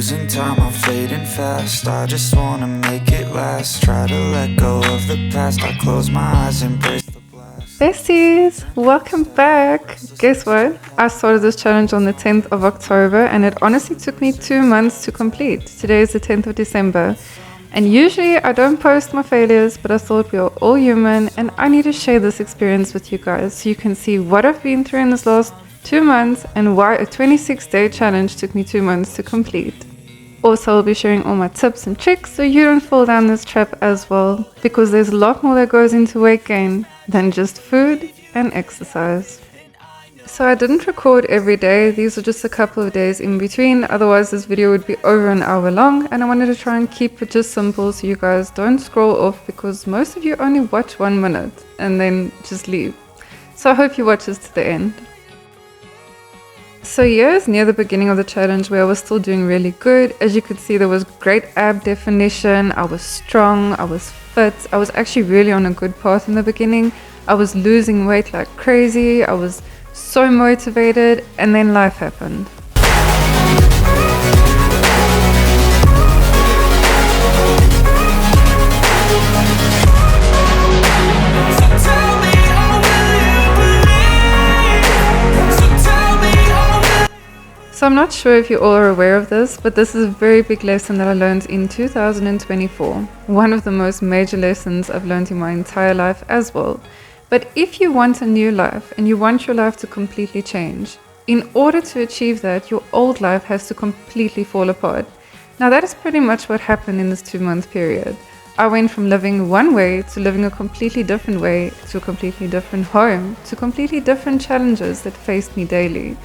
losing time, I'm fading fast. I just wanna make it last. Try to let go of the past. I close my eyes, embrace the blast. Besties, welcome back. Guess what? I started this challenge on the 10th of October and it honestly took me 2 months to complete. Today is the 10th of December. And usually I don't post my failures, but I thought we are all human and I need to share this experience with you guys so you can see what I've been through in this last 2 months and why a 26-day challenge took me 2 months to complete. Also, I'll be sharing all my tips and tricks so you don't fall down this trap as well, because there's a lot more that goes into weight gain than just food and exercise. So I didn't record every day, these are just a couple of days in between, otherwise this video would be over an hour long, and I wanted to try and keep it just simple so you guys don't scroll off, because most of you only watch 1 minute and then just leave. So I hope you watch this to the end. So years near the beginning of the challenge where I was still doing really good. As you could see, there was great ab definition, I was strong, I was fit, I was actually really on a good path in the beginning. I was losing weight like crazy, I was so motivated, and then life happened. So I'm not sure if you all are aware of this, but this is a very big lesson that I learned in 2024. One of the most major lessons I've learned in my entire life as well. But if you want a new life and you want your life to completely change, in order to achieve that, your old life has to completely fall apart. Now that is pretty much what happened in this 2-month period. I went from living one way to living a completely different way, to a completely different home, to completely different challenges that faced me daily.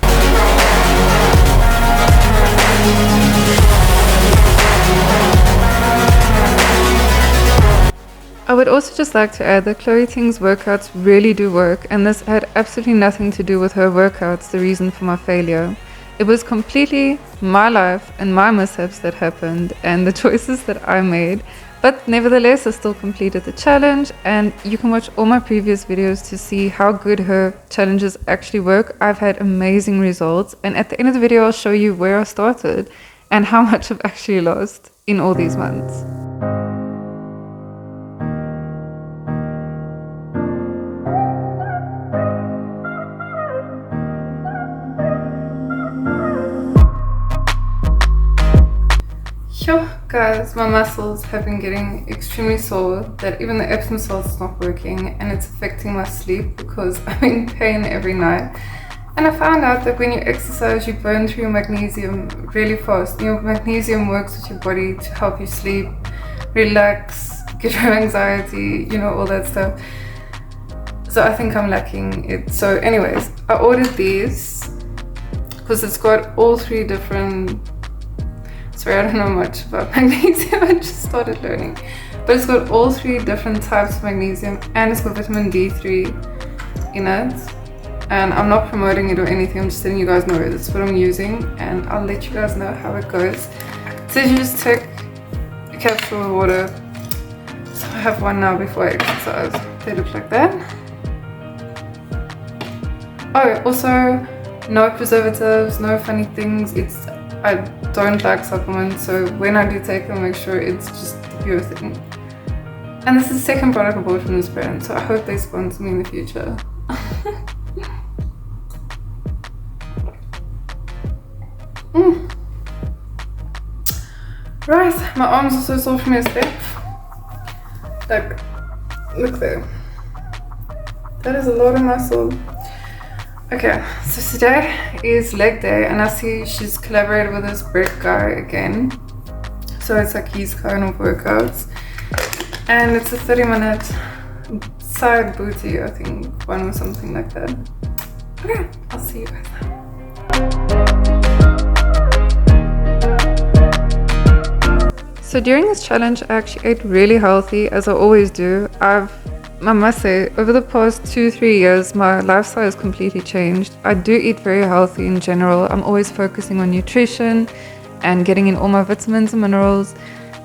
I would also just like to add that chloeting's workouts really do work, and this had absolutely nothing to do with her workouts, the reason for my failure. It was completely my life and my mishaps that happened and the choices that I made. But nevertheless, I still completed the challenge, and you can watch all my previous videos to see how good her challenges actually work. I've had amazing results, and at the end of the video I'll show you where I started and how much I've actually lost in all these months. Guys, my muscles have been getting extremely sore, that even the Epsom salt is not working, and it's affecting my sleep because I'm in pain every night. And I found out that when you exercise, you burn through your magnesium really fast. Your magnesium works with your body to help you sleep, relax, get rid of anxiety, you know, all that stuff. So I think I'm lacking it. So anyways, I ordered these because it's got all 3 different... Sorry, I don't know much about magnesium, I just started learning. But it's got all 3 different types of magnesium, and it's got vitamin D3 in it. And I'm not promoting it or anything, I'm just letting you guys know that's what I'm using, and I'll let you guys know how it goes. So you just take a capsule of water. So I have one now before I exercise. They look like that. Oh, also no preservatives, no funny things. I don't like supplements, so when I do take them, make sure it's just the pure thing. And this is the second product I bought from this brand, so I hope they sponsor me in the future. Right, my arms are so sore from yesterday. Like, look there. That is a lot of muscle. Okay, so today is leg day, and I see she's collaborated with this Brett guy again. So it's like his kind of workouts. And it's a 30-minute side booty, I think, one or something like that. Okay, I'll see you guys now. So during this challenge, I actually ate really healthy, as I always do. I must say, over the past 2-3 years, my lifestyle has completely changed. I do eat very healthy in general. I'm always focusing on nutrition and getting in all my vitamins and minerals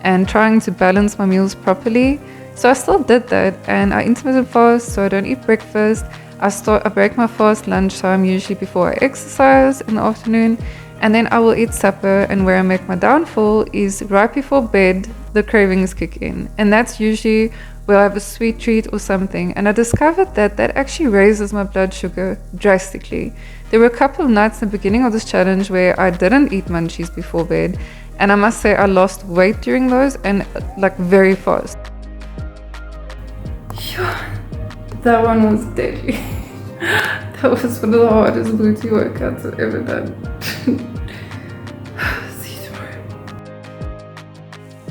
and trying to balance my meals properly. So I still did that, and I intermittent fast, so I don't eat breakfast. I break my fast lunchtime usually before I exercise in the afternoon, and then I will eat supper, and where I make my downfall is right before bed, the cravings kick in, and that's usually where I have a sweet treat or something. And I discovered that that actually raises my blood sugar drastically. There were a couple of nights in the beginning of this challenge where I didn't eat munchies before bed, and I must say I lost weight during those, and like very fast. That one was deadly. That was one of the hardest booty workouts I've ever done. See you tomorrow.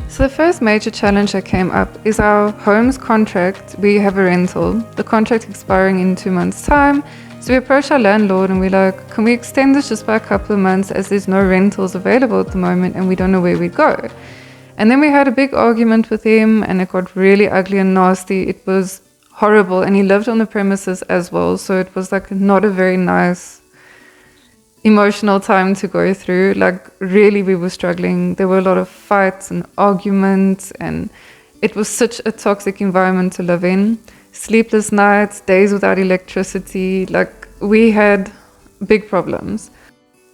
So the first major challenge that came up is our home's contract. We have a rental, the contract expiring in 2 months' time. So we approached our landlord and we're like, can we extend this just by a couple of months, as there's no rentals available at the moment and we don't know where we'd go. And then we had a big argument with him, and it got really ugly and nasty. It was horrible, and he lived on the premises as well, so it was like not a very nice emotional time to go through. Like really, we were struggling. There were a lot of fights and arguments, and it was such a toxic environment to live in. Sleepless nights, days without electricity, like we had big problems.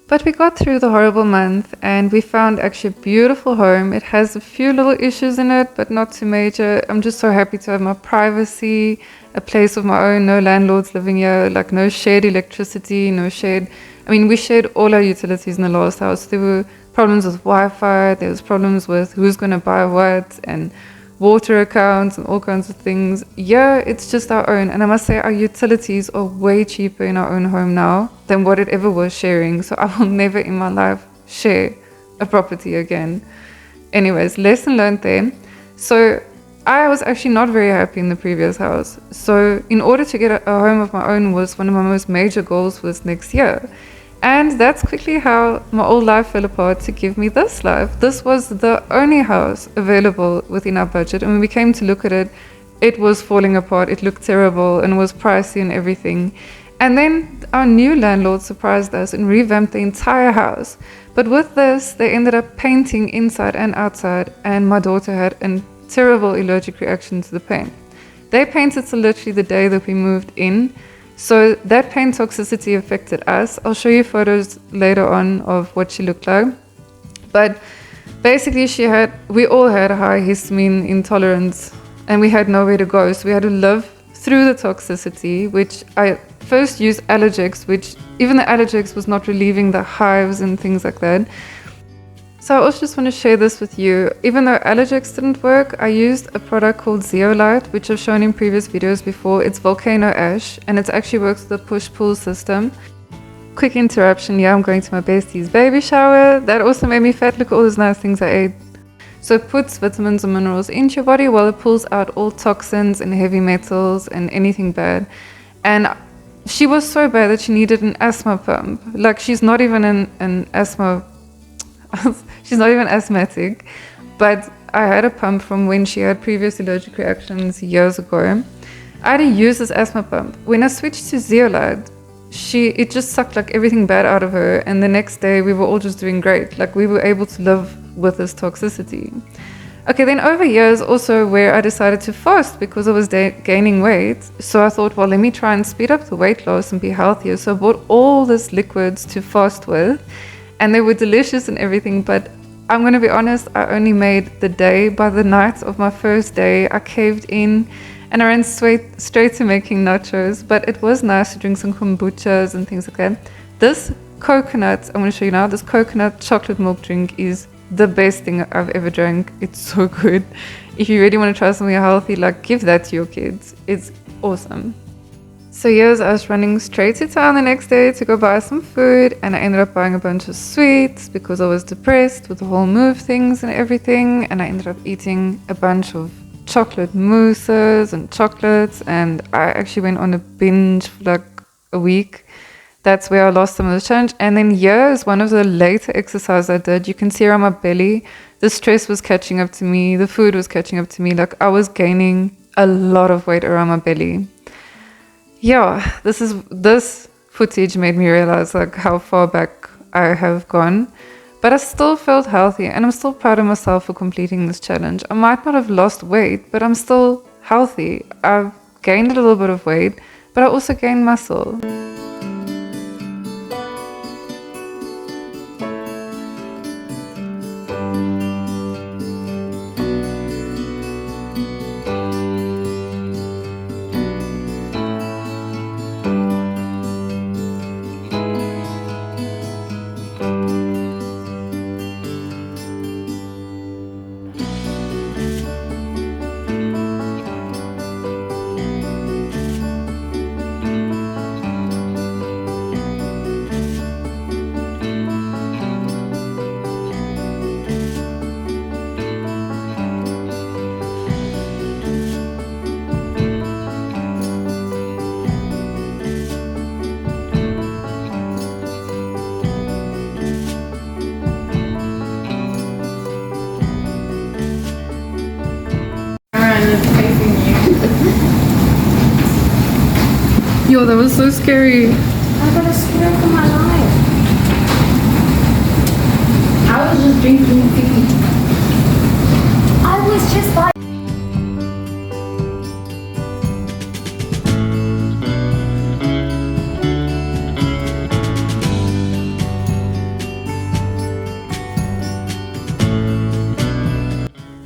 But we got through the horrible month, and we found actually a beautiful home. It has a few little issues in it, but not too major. I'm just so happy to have my privacy, a place of my own, no landlords living here, like no shared electricity, no shared... I mean, we shared all our utilities in the last house. There were problems with Wi-Fi, there was problems with who's going to buy what, and water accounts and all kinds of things. Yeah, it's just our own. And I must say our utilities are way cheaper in our own home now than what it ever was sharing. So I will never in my life share a property again. Anyways, lesson learned there. So I was actually not very happy in the previous house. So in order to get a home of my own was one of my most major goals for this next year. And that's quickly how my old life fell apart to give me this life. This was the only house available within our budget. And when we came to look at it, it was falling apart. It looked terrible and was pricey and everything. And then our new landlord surprised us and revamped the entire house. But with this, they ended up painting inside and outside. And my daughter had a terrible allergic reaction to the paint. They painted so literally the day that we moved in. So that paint toxicity affected us. I'll show you photos later on of what she looked like. But basically we all had a high histamine intolerance, and we had nowhere to go. So we had to live through the toxicity, which I first used Allergies, which even the Allergies was not relieving the hives and things like that. So I also just want to share this with you. Even though Allergies didn't work, I used a product called Zeolite, which I've shown in previous videos before. It's volcano ash, and it actually works with the push-pull system. Quick interruption, yeah, I'm going to my Besties baby shower. That also made me fat. Look at all those nice things I ate. So it puts vitamins and minerals into your body while it pulls out all toxins and heavy metals and anything bad. And she was so bad that she needed an asthma pump. Like, she's not even an asthma... She's not even asthmatic, but I had a pump from when she had previous allergic reactions years ago. I had to use this asthma pump. When I switched to Zeolite, it just sucked like everything bad out of her, and the next day we were all just doing great. Like, we were able to live with this toxicity. Okay, then over years also where I decided to fast because I was gaining weight. So I thought, well, let me try and speed up the weight loss and be healthier. So I bought all these liquids to fast with. And they were delicious and everything, but I'm going to be honest, I only made the day. By the night of my first day, I caved in and I ran straight to making nachos. But it was nice to drink some kombuchas and things like that. This coconut, I'm going to show you now, this coconut chocolate milk drink is the best thing I've ever drank. It's so good. If you really want to try something healthy, like, give that to your kids. It's awesome. So here's us running straight to town the next day to go buy some food, and I ended up buying a bunch of sweets because I was depressed with the whole move things and everything, and I ended up eating a bunch of chocolate mousses and chocolates, and I actually went on a binge for like a week. That's where I lost some of the challenge. And then here is one of the later exercises I did. You can see around my belly, the stress was catching up to me, the food was catching up to me, like I was gaining a lot of weight around my belly. Yeah, this footage made me realize like how far back I have gone, but I still felt healthy, and I'm still proud of myself for completing this challenge. I might not have lost weight, but I'm still healthy. I've gained a little bit of weight, but I also gained muscle. Yo, that was so scary. I got a scare for my life. I was just drinking tea. I was just like.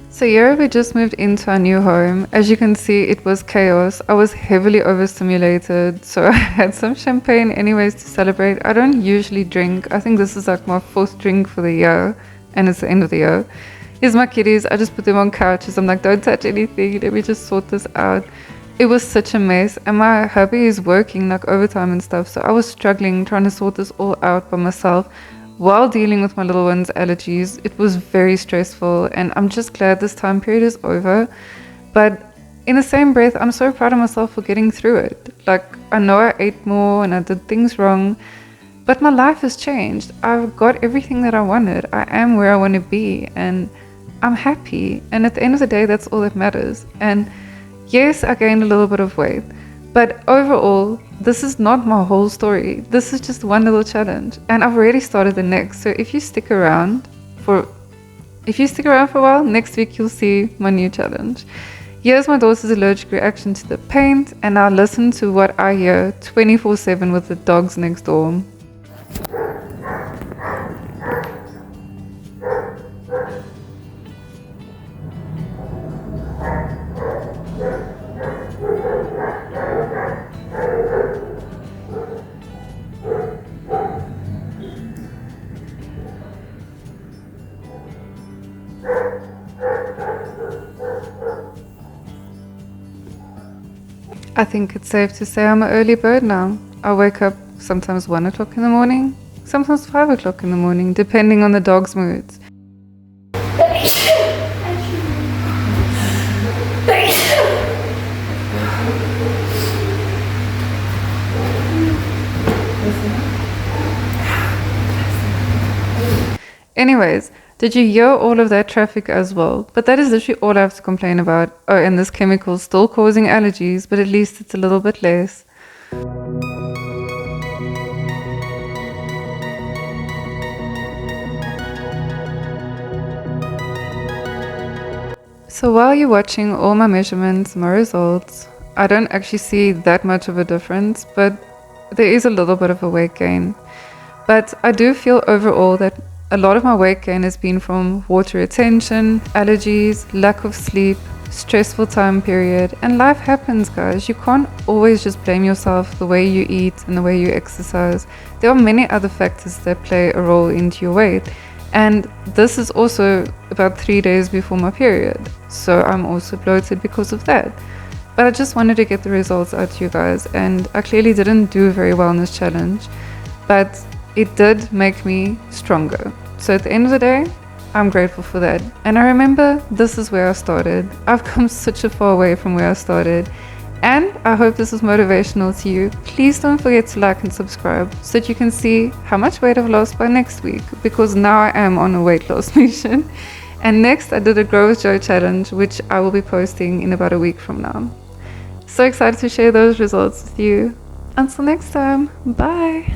So yeah, we just moved into our new home. As you can see, it was chaos. I was heavily overstimulated, so I had some champagne anyways to celebrate. I don't usually drink. I think this is like my 4th drink for the year, and it's the end of the year. Here's my kitties. I just put them on couches. I'm like, don't touch anything. Let me just sort this out. It was such a mess, and my hubby is working like overtime and stuff, so I was struggling trying to sort this all out by myself while dealing with my little one's allergies. It was very stressful, and I'm just glad this time period is over. But in the same breath, I'm so proud of myself for getting through it. Like, I know I ate more and I did things wrong, but my life has changed. I've got everything that I wanted. I am where I want to be, and I'm happy. And at the end of the day, that's all that matters. And yes, I gained a little bit of weight, but overall, this is not my whole story. This is just one little challenge, and I've already started the next. So if you stick around for a while, next week you'll see my new challenge. Here's my daughter's allergic reaction to the paint, and now listen to what I hear 24/7 with the dogs next door. I think it's safe to say I'm an early bird now. I wake up sometimes 1 o'clock in the morning, sometimes 5 o'clock in the morning, depending on the dog's moods. Anyways, did you hear all of that traffic as well? But that is literally all I have to complain about. Oh, and this chemical is still causing allergies, but at least it's a little bit less. So while you're watching all my measurements, my results, I don't actually see that much of a difference, but there is a little bit of a weight gain. But I do feel overall that a lot of my weight gain has been from water retention, allergies, lack of sleep, stressful time period, and life happens, guys. You can't always just blame yourself the way you eat and the way you exercise. There are many other factors that play a role into your weight, and this is also about 3 days before my period, so I'm also bloated because of that. But I just wanted to get the results out to you guys, and I clearly didn't do very well in this challenge, but it did make me stronger. So at the end of the day, I'm grateful for that. And I remember this is where I started. I've come such a far away from where I started. And I hope this is motivational to you. Please don't forget to like and subscribe so that you can see how much weight I've lost by next week, because now I am on a weight loss mission. And next I did a Grow with Joy challenge, which I will be posting in about a week from now. So excited to share those results with you. Until next time, bye.